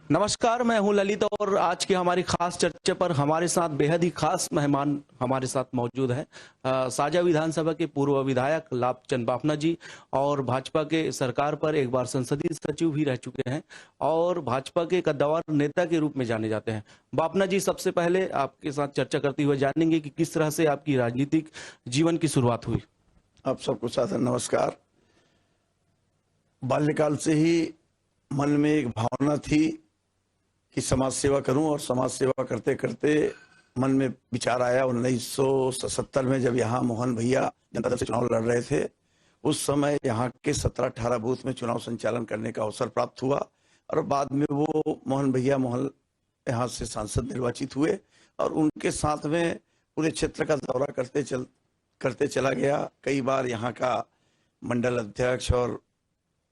नमस्कार, मैं हूं ललित और आज की हमारी खास चर्चा पर हमारे साथ बेहद ही खास मेहमान हमारे साथ मौजूद हैं। साजा विधानसभा के पूर्व विधायक लाभचंद बाफना जी और भाजपा के सरकार पर एक बार संसदीय सचिव भी रह चुके हैं और भाजपा के कद्दावर नेता के रूप में जाने जाते हैं। बाफना जी, सबसे पहले आपके साथ चर्चा करते हुए जानेंगे कि किस तरह से आपकी राजनीतिक जीवन की शुरुआत हुई। आप सबको सादर नमस्कार। बाल्यकाल से ही मन में एक भावना थी कि समाज सेवा करूं और समाज सेवा करते करते मन में विचार आया 1977 में जब यहाँ मोहन भैया जनता दल से चुनाव लड़ रहे थे। उस समय यहाँ के 17-18 बूथ में चुनाव संचालन करने का अवसर प्राप्त हुआ और बाद में वो मोहन भैया यहाँ से सांसद निर्वाचित हुए और उनके साथ में पूरे क्षेत्र का दौरा करते चला गया। कई बार यहाँ का मंडल अध्यक्ष और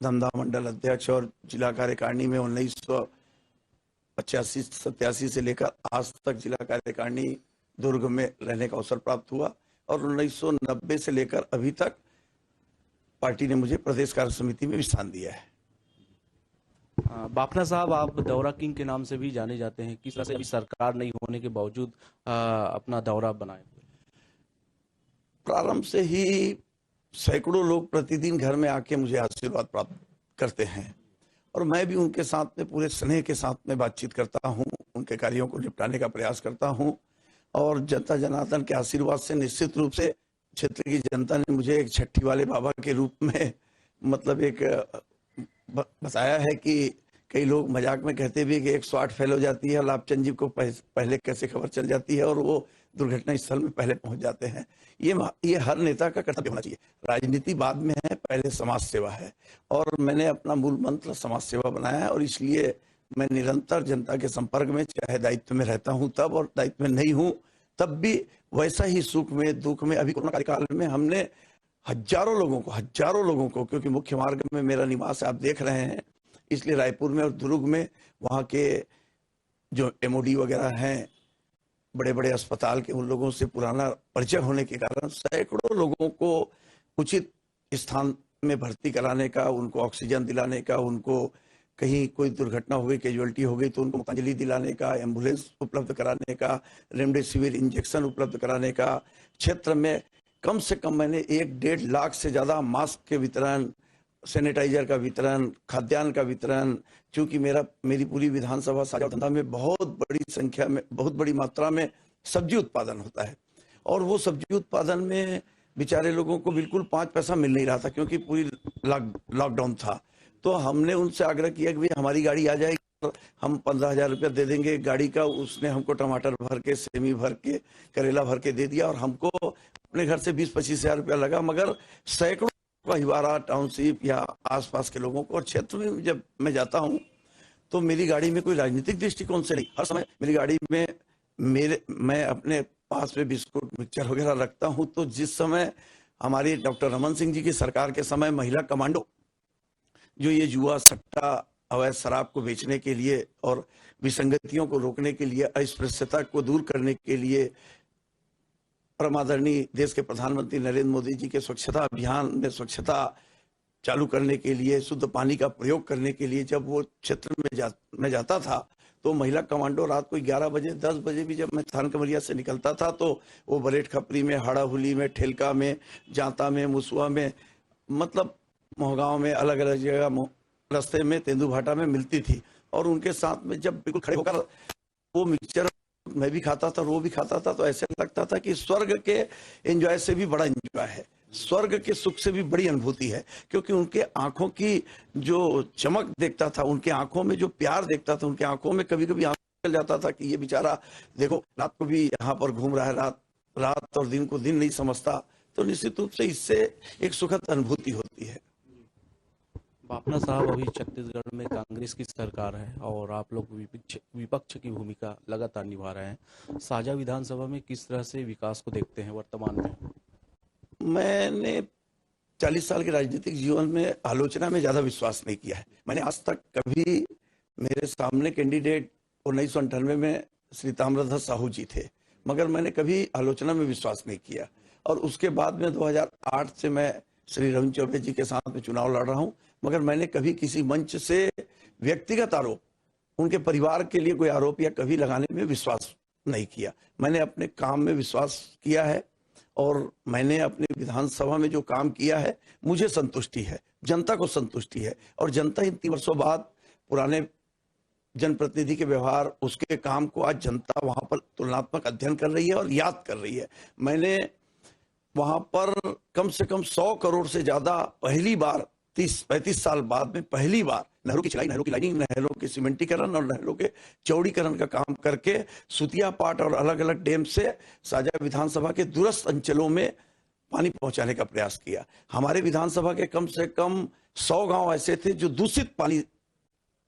धमधा मंडल अध्यक्ष और जिला कार्यकारिणी में 1985-87 से लेकर आज तक जिला कार्यकारिणी दुर्ग में रहने का अवसर प्राप्त हुआ और 1990 से लेकर अभी तक पार्टी ने मुझे प्रदेश कार्य समिति में स्थान दिया है। बाफना साहब, आप दौरा किंग के नाम से भी जाने जाते हैं। किस तरह से अभी सरकार नहीं होने के बावजूद अपना दौरा बनाए? प्रारंभ से ही सैकड़ों लोग प्रतिदिन घर में आके मुझे आशीर्वाद प्राप्त करते हैं और मैं भी उनके साथ में पूरे स्नेह के साथ में बातचीत करता हूं, उनके कार्यों को निपटाने का प्रयास करता हूं और जनता जनार्दन के आशीर्वाद से निश्चित रूप से क्षेत्र की जनता ने मुझे एक छठी वाले बाबा के रूप में मतलब एक बताया है कि कई लोग मजाक में कहते भी कि 108 फेल हो जाती है और लाभचंद जी को पहले कैसे खबर चल जाती है और वो दुर्घटना स्थल में पहले पहुंच जाते हैं। ये हर नेता का कर्तव्य होना चाहिए। राजनीति बाद में है, पहले समाज सेवा है और मैंने अपना मूल मंत्र समाज सेवा बनाया है और इसलिए मैं निरंतर जनता के संपर्क में, चाहे दायित्व में रहता हूं तब और दायित्व में नहीं हूं तब भी वैसा ही सुख में दुख में। अभी कोरोना काल में हमने हजारों लोगों को क्योंकि मुख्य मार्ग में मेरा निवास आप देख रहे हैं, इसलिए रायपुर में और दुर्ग में वहाँ के जो MOD वगैरह हैं, बड़े बड़े अस्पताल के, उन लोगों से पुराना परिचय होने के कारण सैकड़ों लोगों को उचित स्थान में भर्ती कराने का, उनको ऑक्सीजन दिलाने का, उनको कहीं कोई दुर्घटना हो गई, कैजुअलिटी हो गई तो उनको मुक्तांजलि दिलाने का, एम्बुलेंस उपलब्ध कराने का, रेमडेसिविर इंजेक्शन उपलब्ध कराने का, क्षेत्र में कम से कम मैंने 1-1.5 लाख से ज्यादा मास्क के वितरण, सैनिटाइजर का वितरण, खाद्यान्न का वितरण, क्योंकि मेरी पूरी विधानसभा साजा धंधा में बहुत बड़ी संख्या में, बहुत बड़ी मात्रा में सब्जी उत्पादन होता है और वो सब्जी उत्पादन में बेचारे लोगों को बिल्कुल 5 पैसा मिल नहीं रहा था क्योंकि पूरी लॉकडाउन था। तो हमने उनसे आग्रह किया कि भाई हमारी गाड़ी आ जाएगी, हम 15,000 रुपया दे देंगे गाड़ी का। उसने हमको टमाटर भर के, सेमी भर के, करेला भर के दे दिया और हमको अपने घर से 20-25 हजार रुपया लगा, मगर सैकड़ों हिवारा टाउनशिप या आसपास के लोगों को। और क्षेत्र में जब मैं जाता हूं तो मेरी गाड़ी में कोई राजनीतिक दृष्टिकोण से नहीं, हर समय मेरी गाड़ी में मैं अपने पास में बिस्कुट, मिक्सचर वगैरह रखता हूं। तो जिस समय हमारी डॉक्टर रमन सिंह जी की सरकार के समय महिला कमांडो, जो ये जुआ, सट्टा, अवैध शराब को बेचने के लिए और विसंगतियों को रोकने के लिए, अस्पृश्यता को दूर करने के लिए, परमादरणीय देश के प्रधानमंत्री नरेंद्र मोदी जी के स्वच्छता अभियान में स्वच्छता चालू करने के लिए, शुद्ध पानी का प्रयोग करने के लिए जब वो क्षेत्र में मैं जाता था तो महिला कमांडो रात को 11 बजे, 10 बजे भी जब मैं थान कमरिया से निकलता था तो वो बरेट खपरी में, हाड़ाहुली में, ठेलका में, जांता में, मुसुआ में, मतलब मोहगांव में, अलग अलग जगह रास्ते में, तेंदुभाटा में मिलती थी और उनके साथ में जब बिल्कुल खड़े होकर वो मिक्सचर मैं भी खाता था और वो भी खाता था तो ऐसे लगता था कि स्वर्ग के एंजॉय से भी बड़ा एंजॉय है, स्वर्ग के सुख से भी बड़ी अनुभूति है। क्योंकि उनके आंखों की जो चमक देखता था, उनके आंखों में जो प्यार देखता था, उनके आंखों में कभी कभी आंसू निकल जाता था कि ये बेचारा देखो रात को भी यहाँ पर घूम रहा है, रात और दिन को दिन नहीं समझता। तो निश्चित रूप से इससे एक सुखद अनुभूति होती है। बाफना साहब, अभी छत्तीसगढ़ में कांग्रेस की सरकार है और आप लोग विपक्ष की भूमिका लगातार निभा रहे हैं। साजा विधानसभा में किस तरह से विकास को देखते हैं वर्तमान में? मैंने 40 साल के राजनीतिक जीवन में आलोचना में ज्यादा विश्वास नहीं किया है। मैंने आज तक कभी, मेरे सामने कैंडिडेट 1998 में श्री ताम्रध्वज साहू जी थे, मगर मैंने कभी आलोचना में विश्वास नहीं किया। और उसके बाद में 2008 से मैं श्री रविंद्र चौबे जी के साथ में चुनाव लड़ रहा हूं, मगर मैंने कभी किसी मंच से व्यक्तिगत आरोप उनके परिवार के लिए कोई आरोप या कभी लगाने में विश्वास नहीं किया। मैंने अपने काम में विश्वास किया है और मैंने अपने विधानसभा में जो काम किया है मुझे संतुष्टि है, जनता को संतुष्टि है। और जनता इन 3 वर्षों बाद पुराने जनप्रतिनिधि के व्यवहार, उसके काम को आज जनता वहां पर तुलनात्मक अध्ययन कर रही है और याद कर रही है। मैंने वहां पर कम से कम 100 करोड़ से ज्यादा पहली बार 30-35 साल बाद में पहली बार नहरों की चिराई, नहरों की लाइनिंग, नहरों के सीमेंटीकरण और नहरों के चौड़ीकरण का काम करके सुतिया पाट और अलग अलग डैम से साजा विधानसभा के दूरस्थ अंचलों में पानी पहुंचाने का प्रयास किया। हमारे विधानसभा के कम से कम 100 गांव ऐसे थे जो दूषित पानी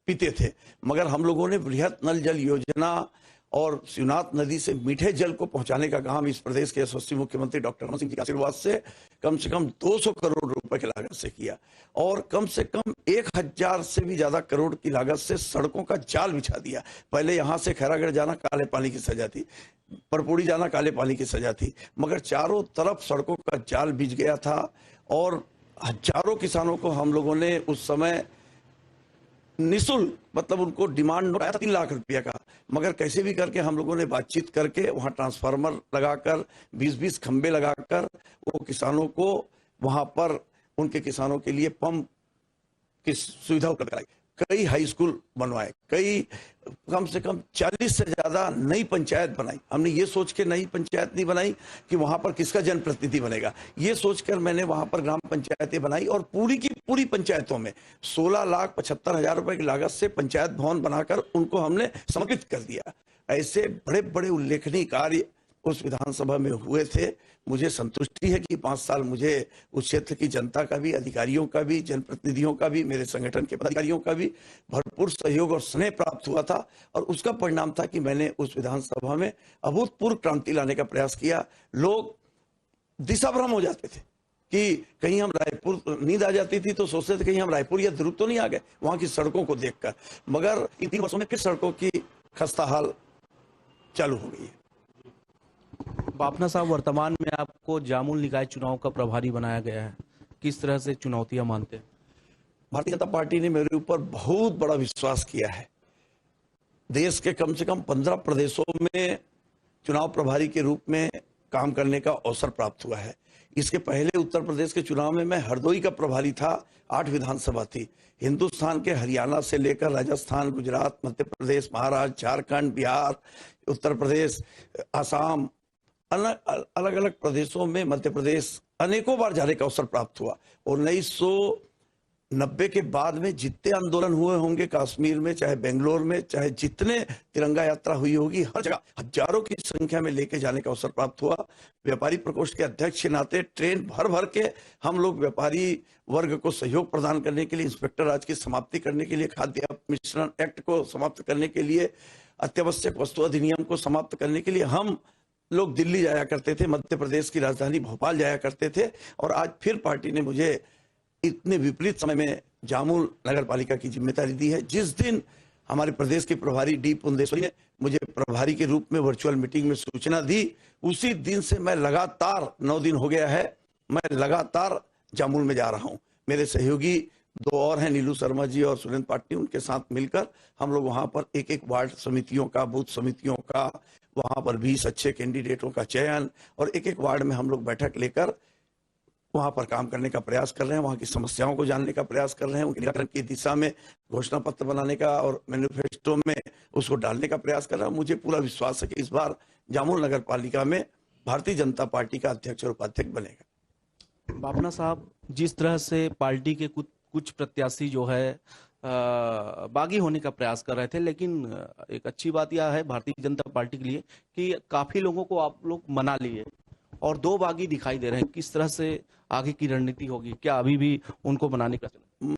पीते थे, मगर हम लोगों ने बृहत नल जल योजना और शिवनाथ नदी से मीठे जल को पहुंचाने का काम इस प्रदेश के यशस्वी मुख्यमंत्री डॉक्टर रमन सिंह जी के आशीर्वाद से कम 200 करोड़ रुपए की लागत से किया। और कम से कम 1000 से भी ज्यादा करोड़ की लागत से सड़कों का जाल बिछा दिया। पहले यहां से खैरागढ़ जाना काले पानी की सजा थी, परपुड़ी जाना काले पानी की सजा थी, मगर चारों तरफ सड़कों का जाल बिछ गया था और हजारों किसानों को हम लोगों ने उस समय निःशुल्क, मतलब उनको डिमांड आया था 3 लाख रुपया का, मगर कैसे भी करके हम लोगों ने बातचीत करके वहां ट्रांसफार्मर लगाकर 20-20 खंबे लगाकर वो किसानों को वहां पर उनके किसानों के लिए पंप की सुविधा उपलब्ध कराई। कई हाई स्कूल बनवाए, कई कम से कम 40 से ज्यादा नई पंचायत बनाई। हमने ये सोच के नई पंचायत नहीं बनाई कि वहां पर किसका जनप्रतिनिधि बनेगा, ये सोचकर मैंने वहां पर ग्राम पंचायतें बनाई और पूरी की पूरी पंचायतों में 16,75,000 रुपए की लागत से पंचायत भवन बनाकर उनको हमने समर्पित कर दिया। ऐसे बड़े बड़े उल्लेखनीय कार्य उस विधानसभा में हुए थे। मुझे संतुष्टि है कि 5 साल मुझे उस क्षेत्र की जनता का भी, अधिकारियों का भी, जनप्रतिनिधियों का भी, मेरे संगठन के पदाधिकारियों का भी भरपूर सहयोग और स्नेह प्राप्त हुआ था। और उसका परिणाम था कि मैंने उस विधानसभा में अभूतपूर्व क्रांति लाने का प्रयास किया। लोग दिशा भ्रम हो जाते थे कि कहीं हम रायपुर, नींद आ जाती थी तो सोचते थे कहीं हम रायपुर या दुर्ग तो नहीं आ गए वहां की सड़कों को देखकर, मगर इन 3 वर्षों में फिर सड़कों की खस्ता हाल चालू हो गई है। बापना साहब, वर्तमान में आपको जामुल निकाय चुनाव का प्रभारी बनाया गया है, किस तरह से चुनौतियां मानते हैं? भारतीय जनता पार्टी ने मेरे ऊपर बहुत बड़ा विश्वास किया है। देश के कम से कम 15 प्रदेशों में चुनाव प्रभारी के रूप में काम करने का अवसर प्राप्त हुआ है। इसके पहले उत्तर प्रदेश के चुनाव में मैं हरदोई का प्रभारी था, 8 विधानसभा थी। हिंदुस्तान के हरियाणा से लेकर राजस्थान, गुजरात, मध्य प्रदेश, महाराष्ट्र, झारखंड, बिहार, उत्तर प्रदेश, आसाम, अलग अलग प्रदेशों में, मध्य प्रदेश, अनेकों बार जाने का अवसर प्राप्त हुआ। 1990 के बाद में जितने आंदोलन हुए होंगे कश्मीर में, चाहे बेंगलोर में, चाहे जितने तिरंगा यात्रा हुई होगी, हर जगह हजारों की संख्या में लेके जाने का अवसर प्राप्त हुआ। व्यापारी प्रकोष्ठ के अध्यक्ष के नाते ट्रेन भर भर के हम लोग व्यापारी वर्ग को सहयोग प्रदान करने के लिए, इंस्पेक्टर राज की समाप्ति करने के लिए, खाद्य मिश्रण एक्ट को समाप्त करने के लिए, अत्यावश्यक वस्तु अधिनियम को समाप्त करने के लिए हम लोग दिल्ली जाया करते थे, मध्य प्रदेश की राजधानी भोपाल जाया करते थे। और आज फिर पार्टी ने मुझे इतने विपरीत समय में जामुल नगर पालिका की जिम्मेदारी दी है। जिस दिन हमारे प्रदेश के प्रभारी डी पुंदेश्वरी ने मुझे प्रभारी के रूप में वर्चुअल मीटिंग में सूचना दी, उसी दिन से मैं लगातार 9 दिन हो गया है, मैं लगातार जामुल में जा रहा हूं। मेरे सहयोगी 2 और हैं, नीलू शर्मा जी और सुरेंद्र पाटनी, उनके साथ मिलकर हम लोग वहां पर एक वार्ड समितियों का, बूथ समितियों का, वहां पर 20 अच्छे कैंडिडेटों का चयन और एक वार्ड में हम लोग बैठक लेकर वहां पर काम करने का प्रयास कर रहे हैं। वहां की समस्याओं को जानने का प्रयास कर रहे हैं, उनके निराकरण की दिशा में घोषणा पत्र बनाने का और मैनिफेस्टो में उसको डालने का प्रयास कर रहा हूं। मुझे पूरा विश्वास है कि इस बार जामुल नगर पालिका में भारतीय जनता पार्टी का अध्यक्ष और उपाध्यक्ष बनेगा। बापना साहब, जिस तरह से पार्टी के कुछ प्रत्याशी जो है बागी होने का प्रयास कर रहे थे, लेकिन एक अच्छी बात यह है भारतीय जनता पार्टी के लिए कि काफी लोगों को आप लोग मना लिए और 2 बागी दिखाई दे रहे हैं। किस तरह से आगे की रणनीति होगी, क्या अभी भी उनको बनाने का?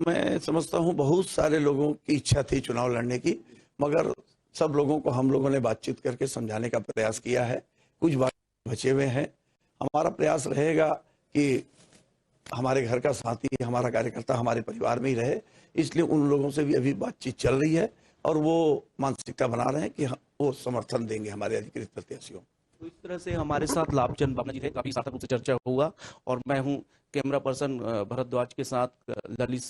मैं समझता हूं बहुत सारे लोगों की इच्छा थी चुनाव लड़ने की, मगर सब लोगों को हम लोगों ने बातचीत करके समझाने का प्रयास किया है। कुछ बात बचे हुए हैं। हमारा प्रयास रहेगा कि हमारे घर का साथी, हमारा कार्यकर्ता हमारे परिवार में ही रहे, इसलिए उन लोगों से भी अभी बातचीत चल रही है और वो मानसिकता बना रहे हैं कि वो समर्थन देंगे हमारे अधिकृत प्रत्याशियों। तो इस तरह से हमारे साथ लाभचंद बापना जी थे, काफी सार्थक रूप से चर्चा हुआ और मैं हूं कैमरा पर्सन भरद्वाज के साथ ललित